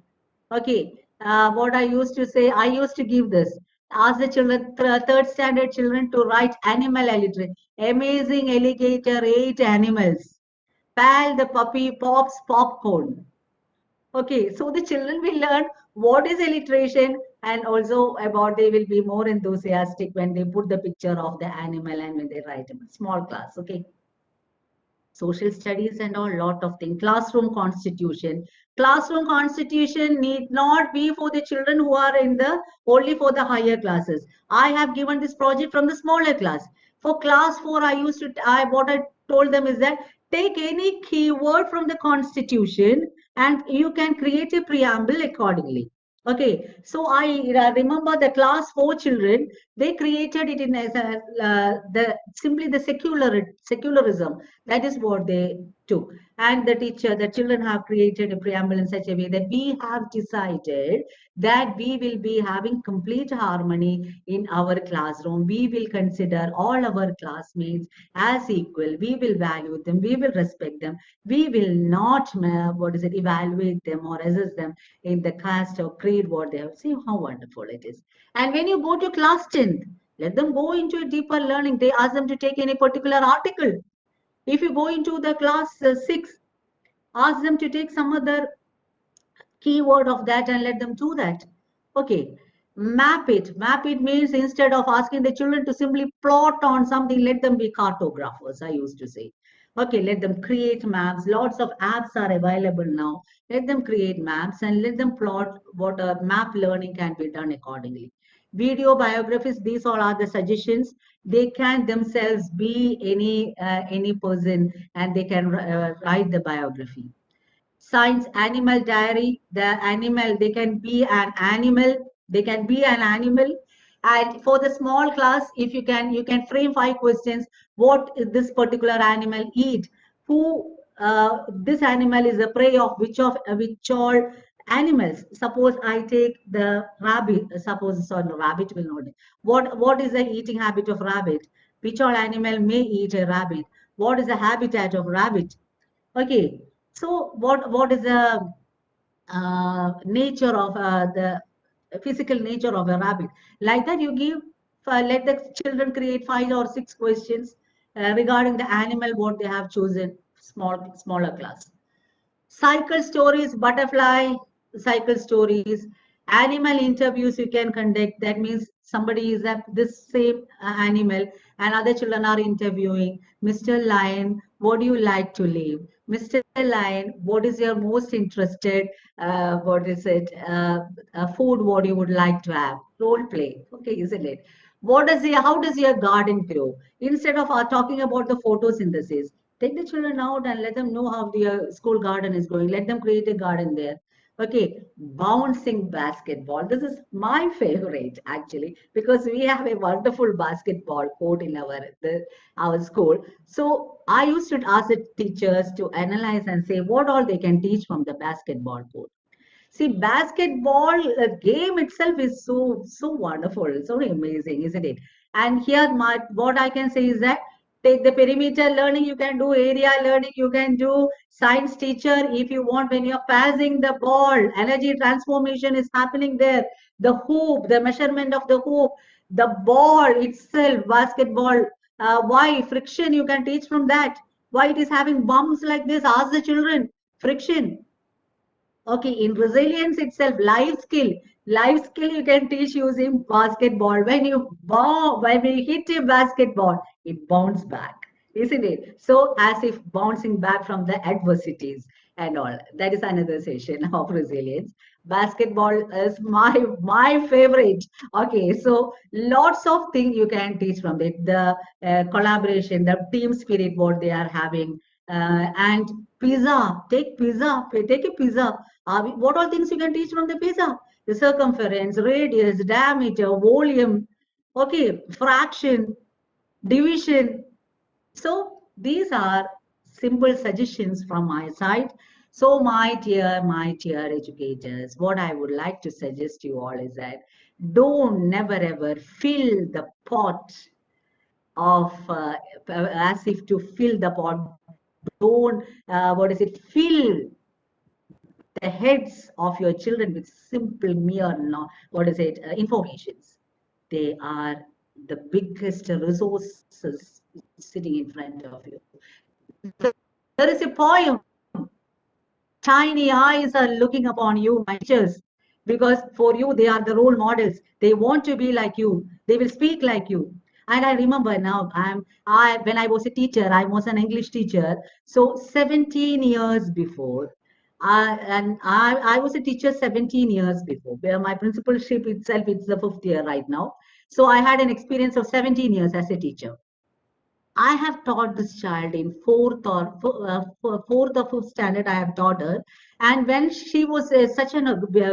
Okay. What I used to say, I used to give this. Ask the children, third standard children to write animal alliteration. Amazing alligator ate animals. Pal the puppy pops popcorn. Okay, so the children will learn what is alliteration and also about they will be more enthusiastic when they put the picture of the animal and when they write a small class. Okay, social studies and a lot of things. Classroom constitution need not be for the children who are in the only for the higher classes. I have given this project from the smaller class. For class 4, I used to I what I told them is that take any keyword from the constitution and you can create a preamble accordingly. Okay, so I remember the class 4 children, they created it in as a, the simply the secularism. That is what they took. And the children have created a preamble in such a way that we have decided that we will be having complete harmony in our classroom. We will consider all our classmates as equal. We will value them. We will respect them. We will not, evaluate them or assess them in the caste or creed what they have. See how wonderful it is. And when you go to class 10th, let them go into a deeper learning. They ask them to take any particular article. If you go into the class 6, ask them to take some other keyword of that and let them do that. Okay. Map it. Map it means instead of asking the children to simply plot on something, let them be cartographers, I used to say. Okay, let them create maps. Lots of apps are available now. Let them create maps and let them plot what a map learning can be done accordingly. Video biographies, these all are the suggestions. They can themselves be any person and they can write the biography. Science animal diary, the animal, they can be an animal. And for the small class, if you can frame 5 questions. What is this particular animal eat? Who This animal is a prey of which all animals? Suppose I take the rabbit. Suppose sorry, no, rabbit will not. What is the eating habit of rabbit? Which all animal may eat a rabbit? What is the habitat of rabbit? Okay, so what is the nature of the physical nature of a rabbit? Like that, you give let the children create 5 or 6 questions regarding the animal what they have chosen. Smaller class. Cycle stories, butterfly cycle stories, animal interviews you can conduct. That means somebody is at this same animal and other children are interviewing. Mr. Lion, what do you like to live? Mr. Lion, what is your most interested, what is it, food, what you would like to have? Role play. Okay, isn't it? How does your garden grow? Instead of talking about the photosynthesis, take the children out and let them know how their school garden is going. Let them create a garden there. Okay, bouncing basketball. This is my favorite actually because we have a wonderful basketball court in our school. So I used to ask the teachers to analyze and say what all they can teach from the basketball court. See, basketball game itself is so wonderful, so amazing, isn't it? And here, what I can say is that take the perimeter learning, you can do area learning, you can do science teacher if you want. When you're passing the ball, energy transformation is happening there. The hoop, the measurement of the hoop, the ball itself, basketball. Why friction? You can teach from that. Why it is having bumps like this? Ask the children. Friction. Okay, in resilience itself, life skill you can teach using basketball. When you hit a basketball, it bounces back, isn't it? So as if bouncing back from the adversities and all. That is another session of resilience. Basketball is my favorite. Okay, so lots of things you can teach from it. The collaboration, the team spirit, what they are having, and take a pizza. What all things you can teach from the pizza? The circumference, radius, diameter, volume, okay, fraction, division. So these are simple suggestions from my side. So, my dear educators, what I would like to suggest you all is that don't never ever fill the pot of as if to fill the pot. Don't what is it? Fill the heads of your children with simple mere what is it? Informations. They are the biggest resources sitting in front of you. There is a poem. Tiny eyes are looking upon you, my teachers, because for you, they are the role models. They want to be like you. They will speak like you. And I remember now, when I was a teacher, I was an English teacher. So 17 years before, I was a teacher 17 years before. Where my principalship itself, it's the fifth year right now. So I had an experience of 17 years as a teacher. I have taught this child in fourth or fifth standard. I have taught her, and when she was such a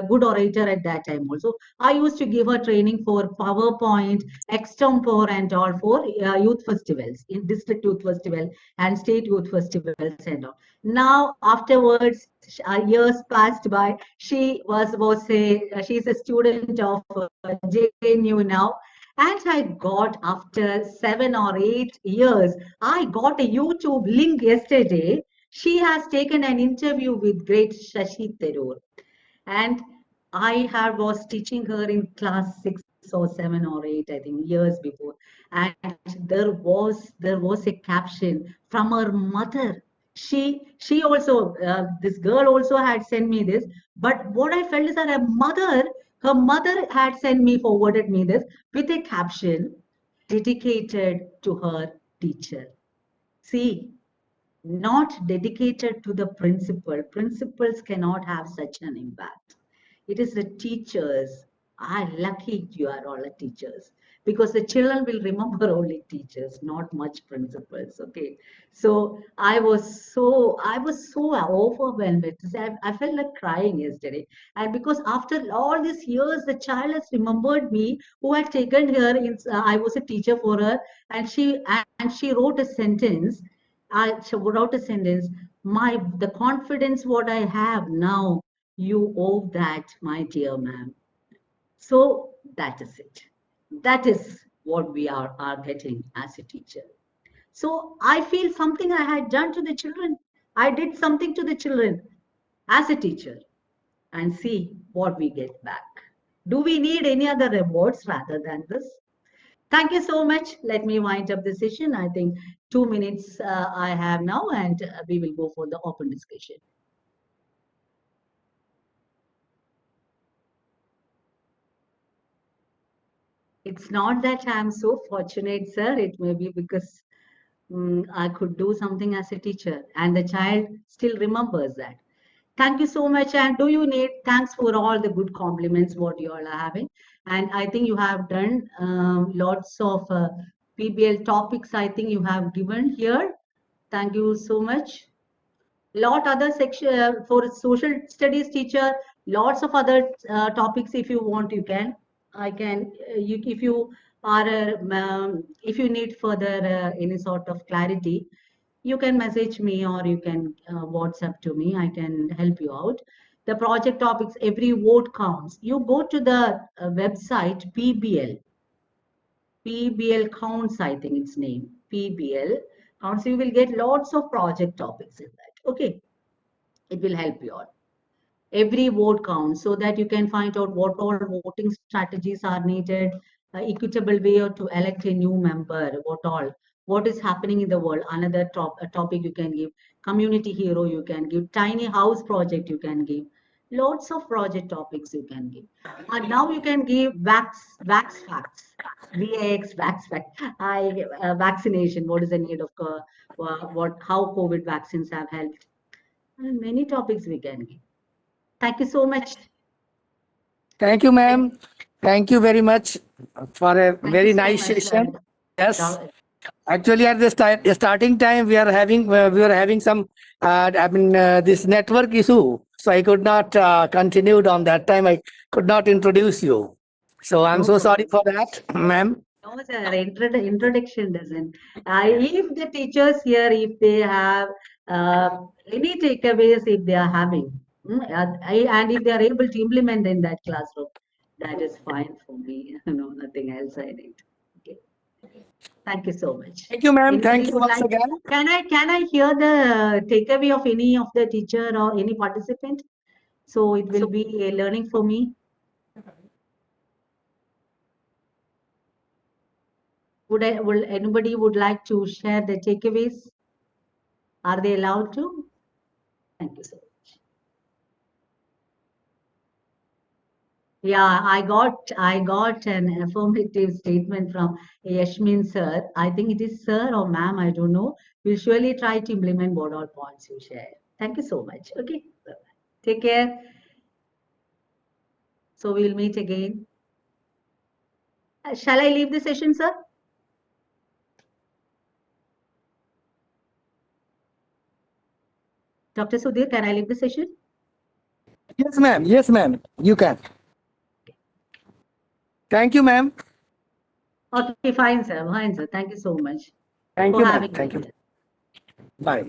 good orator at that time, also I used to give her training for PowerPoint, extempore, and all for youth festivals, in district youth festival and state youth festivals and all. Now afterwards, years passed by. She's a student of JNU now, and I got, after 7 or 8 years, I got a YouTube link yesterday. She has taken an interview with great Shashi Tharoor. And I had was teaching her in class 6 or 7 or 8, I think, years before. And there was a caption from her mother. She also this girl also had sent me this. But what I felt is that her mother had sent me forwarded me this with a caption dedicated to her teacher. See, not dedicated to the principal. Principals cannot have such an impact. It is the teachers. Ah, lucky you are all the teachers, because the children will remember only teachers, not much principals. Okay, so I was so overwhelmed. I felt like crying yesterday, and because after all these years, the child has remembered me, who had taken her in. I was a teacher for her, and she wrote a sentence. She wrote a sentence. The confidence what I have now, you owe that, my dear ma'am. So that is it. That is what we are getting as a teacher. So I feel something I had done to the children. I did something to the children as a teacher, and see what we get back. Do we need any other rewards rather than this? Thank you so much. Let me wind up the session. I think 2 minutes I have now, and we will go for the open discussion. It's not that I'm so fortunate, sir. It may be because I could do something as a teacher, and the child still remembers that. Thank you so much. And do you need thanks for all the good compliments what you all are having? And I think you have done lots of PBL topics. I think you have given here. Thank you so much. Lot other section for social studies teacher, lots of other topics. If you want, you can, I can, if you are if you need further any sort of clarity, you can message me, or you can WhatsApp to me. I can help you out. The project topics, every vote counts. You go to the website PBL counts, I think its name, PBL counts. You will get lots of project topics in that. Okay, it will help you out. Every vote counts, so that you can find out what all voting strategies are needed, equitable way to elect a new member, what is happening in the world. Another topic you can give, community hero you can give, tiny house project you can give, lots of project topics you can give. And now you can give vax facts, vax fact. Vaccination, what is the need of what how COVID vaccines have helped, and many topics we can give. Thank you so much. Thank you, ma'am. Thank you very much for a Thank you very so nice much. session. Yes. Doc- Actually, at the starting time, we were having some this network issue, so I could not continue on that time. I could not introduce you, so I'm no so sorry problem. for that, ma'am. No, sir. Introduction doesn't. If the teachers here, if they have Any takeaways if they are having, and if they are able to implement in that classroom, that is fine for me. No, nothing else I need. Okay. Thank you so much. Thank you, ma'am. Anybody Thank you would once like? again. Can I hear the takeaway of any of the teacher or any participant? So it will So, be a learning for me. Will anybody would like to share the takeaways? Are they allowed to? Thank you so much. Yeah, I got an affirmative statement from Yashmin sir. I think it is sir or ma'am, I don't know. We'll surely try to implement what all points you share. Thank you so much. Okay. Take care. So we'll meet again. Shall I leave the session, sir? Dr. Sudhir, can I leave the session? yes, ma'am. Yes, ma'am. You can. Thank you, ma'am. Okay, fine, sir. Fine, sir. Thank you so much Thank for you, ma'am. having me Thank you. here. Bye.